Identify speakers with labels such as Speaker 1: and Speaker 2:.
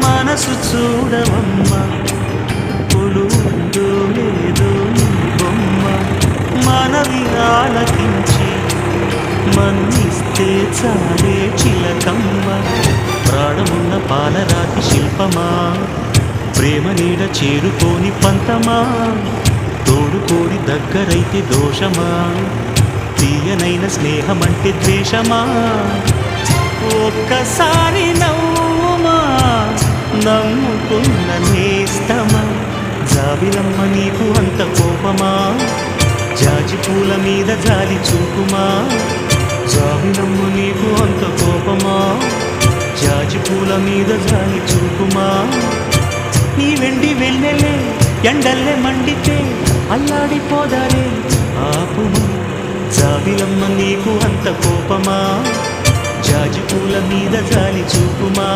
Speaker 1: మనసు చూడవమ్మా పులుందో లేదో నీ బొమ్మ మనవి ఆలకించి మన్నిస్తే చాలే చిలకమ్మ ప్రాణమున్న పాలరాతి శిల్పమా ప్రేమ నీడ చేరుకోని పంతమా తోడుకోడి దగ్గరైతే దోషమా తీయనైన స్నేహమంటే ద్వేషమా ఒక్కసారి నవ్వుమా నమ్ముకున్న నేస్తమా జాబిలమ్మ నీకు అంత కోపమా జాజి పూల మీద జాలి చూపుమా జాబిలమ్మ నీకు అంత కోపమా జాజి పూల మీద జాలి చూపుమా నీ వెండి వెళ్ళలే ఎండల్లే మండితే అల్లాడిపోదారే ఆపుమా జాబిలమ్మ నీకు అంత కోపమా జాజి పూల మీద జాలి చూపుమా